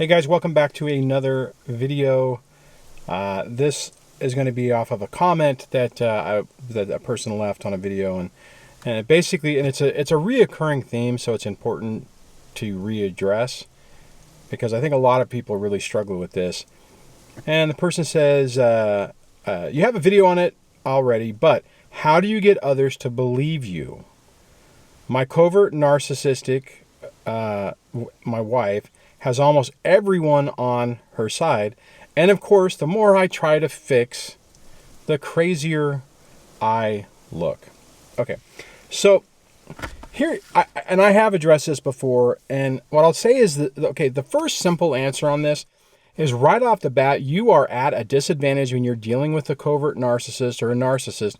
Hey guys, welcome back to another video. This is going to be off of a comment that that a person left on a video, and it basically, and it's a reoccurring theme, so it's important to readdress because I think a lot of people really struggle with this. And the person says, "You have a video on it already, but how do you get others to believe you? My covert narcissistic, my wife, has almost everyone on her side. And of course, the more I try to fix, the crazier I look." Okay, so here, I have addressed this before, and what I'll say is that, okay, the first simple answer on this is right off the bat, you are at a disadvantage when you're dealing with a covert narcissist or a narcissist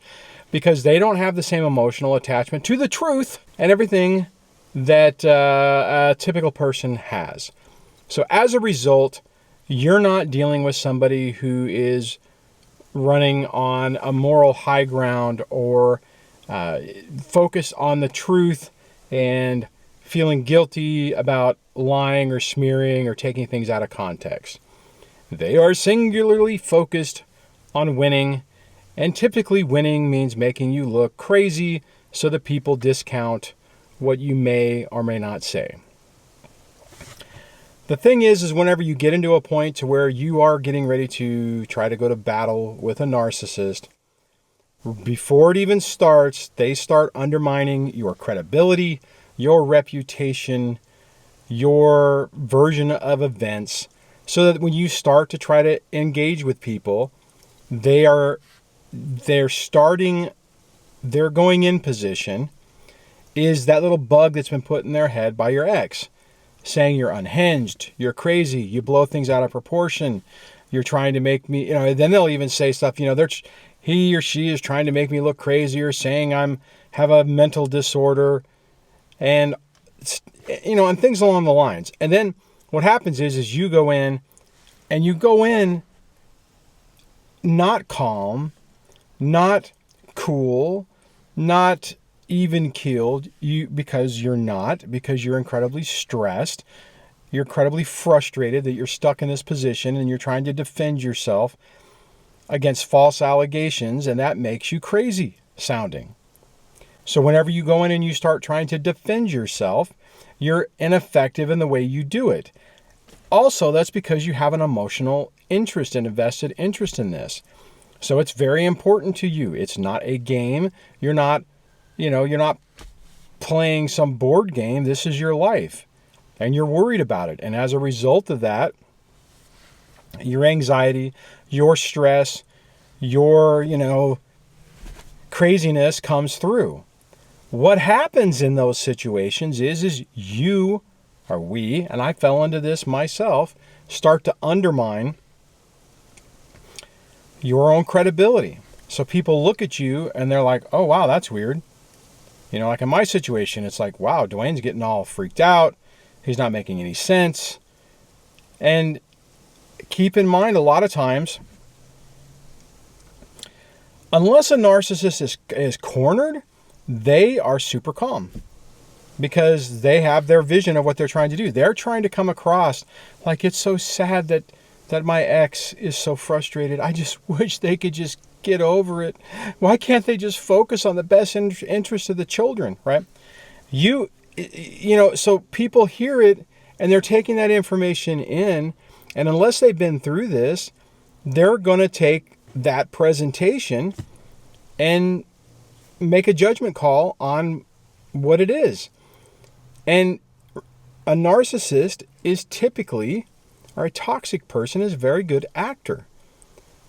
because they don't have the same emotional attachment to the truth and everything that a typical person has. So as a result, you're not dealing with somebody who is running on a moral high ground or focused on the truth and feeling guilty about lying or smearing or taking things out of context. They are singularly focused on winning, and typically winning means making you look crazy so that people discount what you may or may not say. The thing is whenever you get into a point to where you are getting ready to try to go to battle with a narcissist, before it even starts, they start undermining your credibility, your reputation, your version of events, so that when you start to try to engage with people, they're going in position is that little bug that's been put in their head by your ex, saying you're unhinged, you're crazy, you blow things out of proportion, you're trying to make me, then they'll even say stuff, he or she is trying to make me look crazy, or saying have a mental disorder, and and things along the lines. And then what happens is you go in not calm, not cool, not even keeled, because you're incredibly stressed, you're incredibly frustrated that you're stuck in this position and you're trying to defend yourself against false allegations, and that makes you crazy sounding. So whenever you go in and you start trying to defend yourself, you're ineffective in the way you do it. Also, that's because you have an emotional interest and invested interest in this. So it's very important to you. It's not a game. You're not playing some board game. This is your life, and you're worried about it. And as a result of that, your anxiety, your stress, your, craziness comes through. What happens in those situations is you, or we, and I fell into this myself, start to undermine your own credibility. So people look at you and they're like, "Oh, wow, that's weird." Like in my situation, it's like, wow, Duane's getting all freaked out. He's not making any sense. And keep in mind, a lot of times, unless a narcissist is cornered, they are super calm because they have their vision of what they're trying to do. They're trying to come across like, it's so sad that my ex is so frustrated. I just wish they could just get over it. Why can't they just focus on the best interest of the children, right? So people hear it and they're taking that information in, and unless they've been through this, they're going to take that presentation and make a judgment call on what it is. And a narcissist is typically, or a toxic person is a very good actor.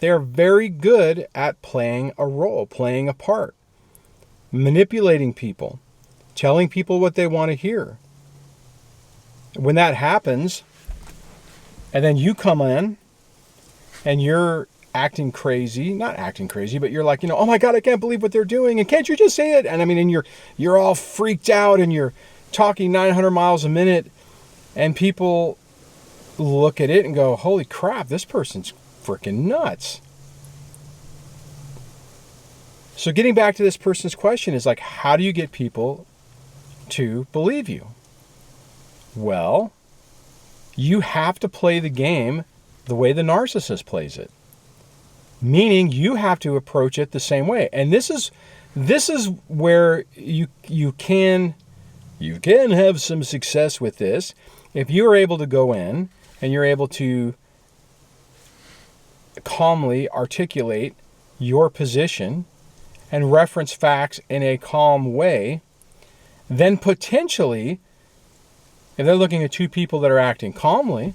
They are very good at playing a role, playing a part, manipulating people, telling people what they want to hear. When that happens, and then you come in and you're acting crazy, not acting crazy, but you're like, "Oh my God, I can't believe what they're doing. And can't you just say it?" And you're all freaked out and you're talking 900 miles a minute, and people look at it and go, "Holy crap, this person's freaking nuts." So getting back to this person's question is like, how do you get people to believe you? Well, You have to play the game the way the narcissist plays it. Meaning you have to approach it the same way. And this is where you can have some success with this if you are able to go in and you're able to calmly articulate your position and reference facts in a calm way. Then potentially, if they're looking at two people that are acting calmly,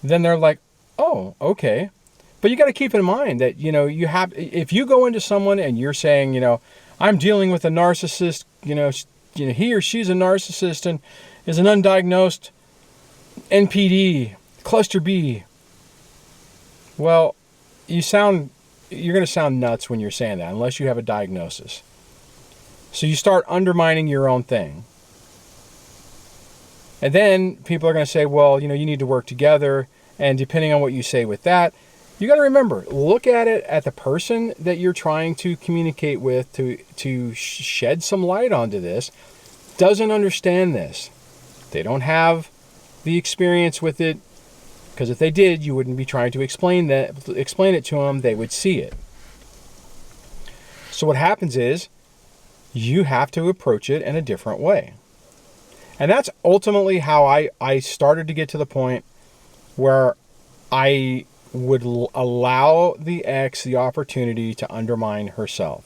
then they're like, oh, okay. But you got to keep in mind that, if you go into someone and you're saying, I'm dealing with a narcissist, he or she's a narcissist and is an undiagnosed NPD, cluster B. Well, you're going to sound nuts when you're saying that, unless you have a diagnosis. So you start undermining your own thing. And then people are going to say, well, you need to work together. And depending on what you say with that, you got to remember, look at it at the person that you're trying to communicate with to shed some light onto this, doesn't understand this. They don't have the experience with it, because if they did, you wouldn't be trying to explain it to them. They would see it. So what happens is you have to approach it in a different way. And that's ultimately how I started to get to the point where I would allow the ex the opportunity to undermine herself.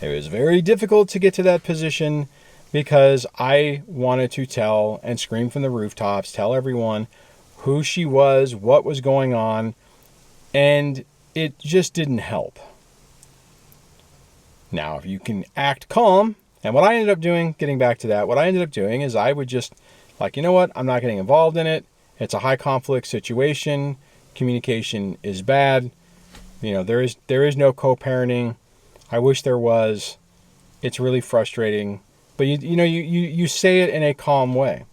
It was very difficult to get to that position because I wanted to tell and scream from the rooftops, tell everyone who she was, what was going on, and it just didn't help. Now, if you can act calm, and what I ended up doing, getting back to that, what I ended up doing is I would just, you know what, I'm not getting involved in it. It's a high conflict situation. Communication is bad. There is no co-parenting. I wish there was. It's really frustrating. But you say it in a calm way.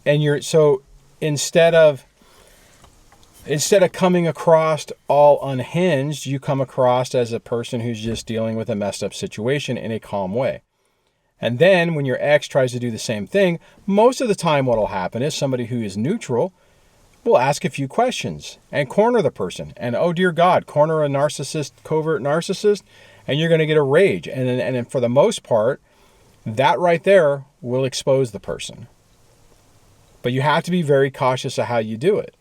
And so instead of coming across all unhinged, you come across as a person who's just dealing with a messed up situation in a calm way. And then when your ex tries to do the same thing, most of the time what will happen is somebody who is neutral will ask a few questions and corner the person. And oh dear God, corner a narcissist, covert narcissist, and you're going to get a rage. And for the most part, that right there will expose the person. But you have to be very cautious of how you do it.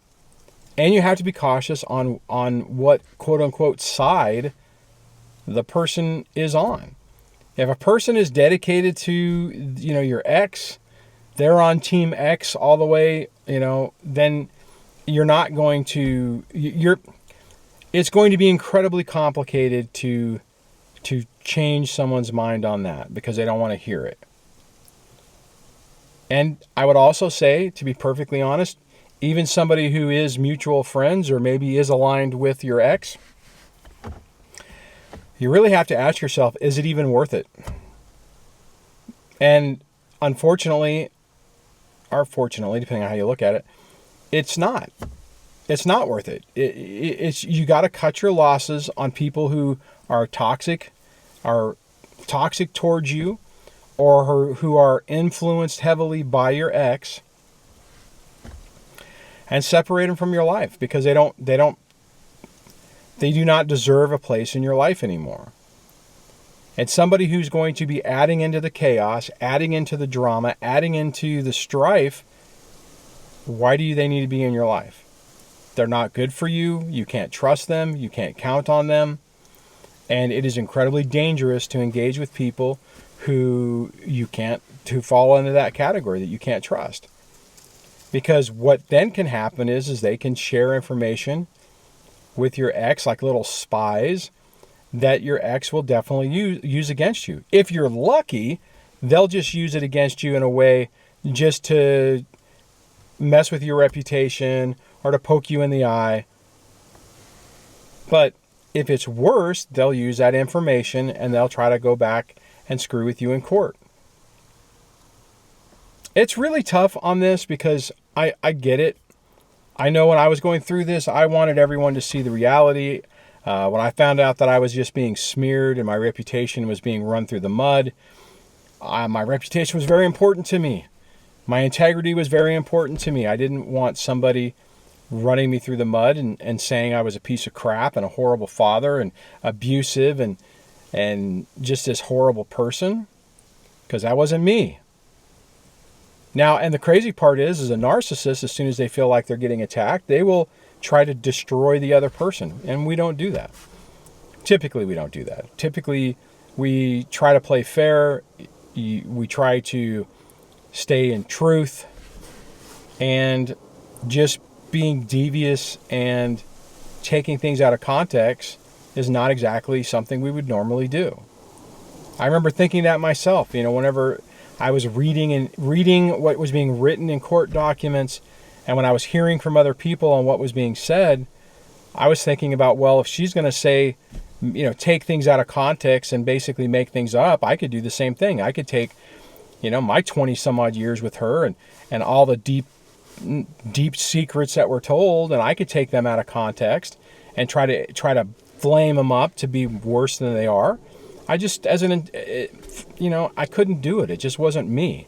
And you have to be cautious on what quote unquote side the person is on. If a person is dedicated to, your ex, they're on team X all the way, then you're not going to, it's going to be incredibly complicated to change someone's mind on that because they don't want to hear it. And I would also say, to be perfectly honest, even somebody who is mutual friends or maybe is aligned with your ex, you really have to ask yourself, is it even worth it? And unfortunately, or fortunately, depending on how you look at it, it's not. It's not worth it. You got to cut your losses on people who are toxic towards you, or who are influenced heavily by your ex, and separate them from your life because they do not deserve a place in your life anymore. And somebody who's going to be adding into the chaos, adding into the drama, adding into the strife, why do they need to be in your life? They're not good for you. You can't trust them. You can't count on them. And it is incredibly dangerous to engage with people who fall into that category that you can't trust. Because what then can happen is they can share information with your ex, like little spies, that your ex will definitely use against you. If you're lucky, they'll just use it against you in a way just to mess with your reputation or to poke you in the eye. But if it's worse, they'll use that information and they'll try to go back and screw with you in court. It's really tough on this because I get it. I know when I was going through this, I wanted everyone to see the reality. When I found out that I was just being smeared and my reputation was being run through the mud, my reputation was very important to me. My integrity was very important to me. I didn't want somebody running me through the mud and saying I was a piece of crap and a horrible father and abusive and just this horrible person, because that wasn't me. Now, and the crazy part is a narcissist, as soon as they feel like they're getting attacked, they will try to destroy the other person. And we don't do that. Typically, we don't do that. Typically, we try to play fair. We try to stay in truth, and just being devious and taking things out of context is not exactly something we would normally do. I remember thinking that myself, whenever I was reading what was being written in court documents, and when I was hearing from other people on what was being said, I was thinking about, well, if she's going to say, take things out of context and basically make things up, I could do the same thing. I could take, my 20 some odd years with her and all the deep secrets that were told, and I could take them out of context and try to flame them up to be worse than they are. I just, I couldn't do it. It just wasn't me.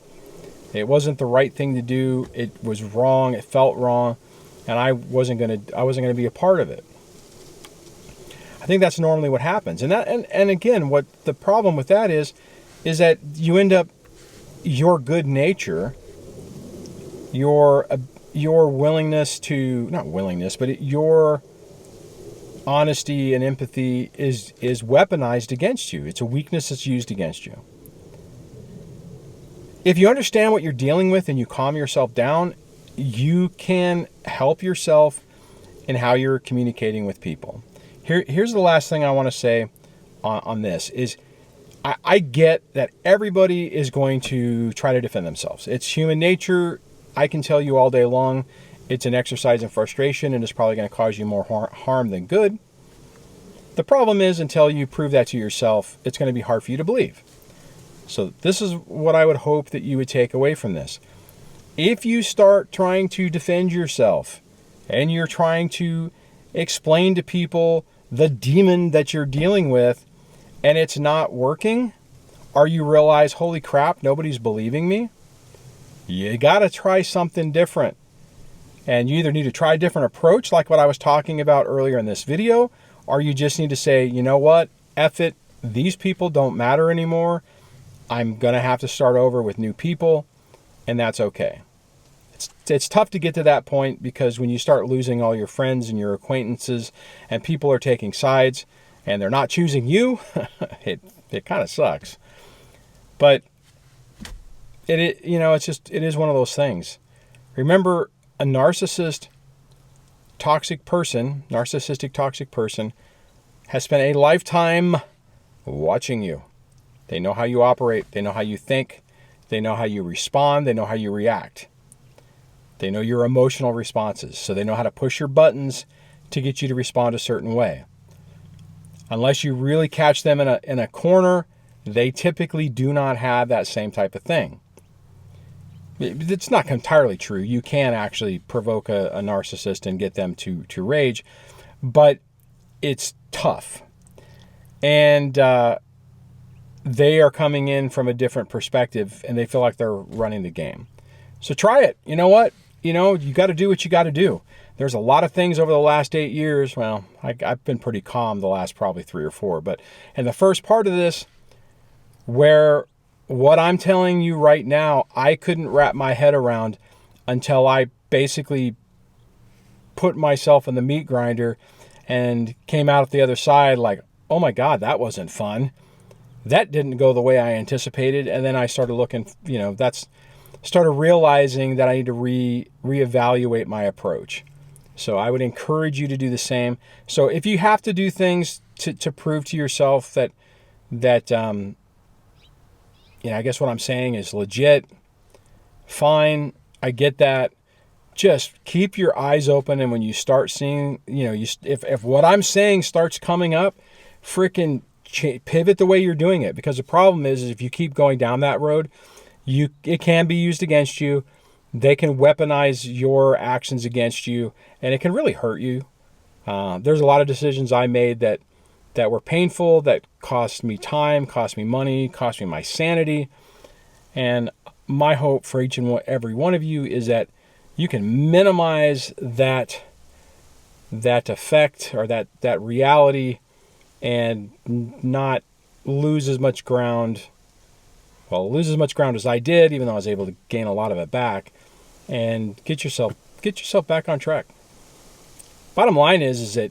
It wasn't the right thing to do. It was wrong. It felt wrong, and I wasn't gonna be a part of it. I think that's normally what happens, and again, what the problem with that is that you end up, your good nature, your willingness to, not willingness, but your honesty and empathy is weaponized against you. It's a weakness that's used against you. If you understand what you're dealing with and you calm yourself down, you can help yourself in how you're communicating with people. Here's the last thing I want to say on this is, I get that everybody is going to try to defend themselves. It's human nature. I can tell you all day long, it's an exercise in frustration, and it's probably going to cause you more harm than good. The problem is, until you prove that to yourself, it's going to be hard for you to believe. So this is what I would hope that you would take away from this. If you start trying to defend yourself and you're trying to explain to people the demon that you're dealing with, and it's not working, or you realize, holy crap, nobody's believing me, you got to try something different. And you either need to try a different approach, like what I was talking about earlier in this video, or you just need to say, you know what, F it, these people don't matter anymore. I'm going to have to start over with new people, and that's okay. It's tough to get to that point, because when you start losing all your friends and your acquaintances and people are taking sides and they're not choosing you, it kind of sucks. But it is one of those things. Remember, a narcissistic toxic person has spent a lifetime watching you. They know how you operate. They know how you think. They know how you respond. They know how you react. They know your emotional responses. So they know how to push your buttons to get you to respond a certain way. Unless you really catch them in a corner, they typically do not have that same type of thing. It's not entirely true. You can actually provoke a narcissist and get them to rage, but it's tough. And they are coming in from a different perspective, and they feel like they're running the game. So try it. You know what? You got to do what you got to do. There's a lot of things over the last 8 years. Well, I've been pretty calm the last probably 3 or 4. But in the first part of this, where what I'm telling you right now, I couldn't wrap my head around until I basically put myself in the meat grinder and came out the other side like, oh my God, that wasn't fun. That didn't go the way I anticipated. And then I started looking, started realizing that I need to reevaluate my approach. So I would encourage you to do the same. So if you have to do things to prove to yourself that I guess what I'm saying is legit, fine, I get that. Just keep your eyes open, and when you start seeing, if what I'm saying starts coming up, freaking pivot the way you're doing it. Because the problem is if you keep going down that road, it can be used against you. They can weaponize your actions against you, and it can really hurt you. There's a lot of decisions I made that were painful, that cost me time, cost me money, cost me my sanity. And my hope for each and every one of you is that you can minimize that effect or that reality and not lose as much ground. Well, lose as much ground as I did, even though I was able to gain a lot of it back, and get yourself back on track. Bottom line is that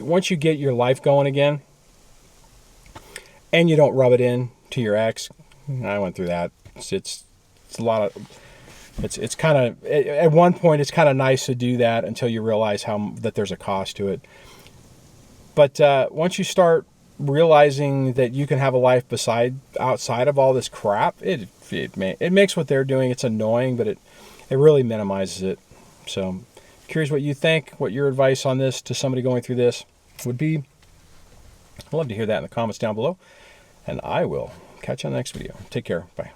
once you get your life going again, and you don't rub it in to your ex, I went through that. It's a lot of. It's kind of, at one point it's kind of nice to do that until you realize that there's a cost to it. But once you start realizing that you can have a life outside of all this crap, it makes what they're doing, it's annoying, but it really minimizes it. So curious what you think, what your advice on this to somebody going through this would be. I'd love to hear that in the comments down below, and I will catch you on the next video. Take care. Bye.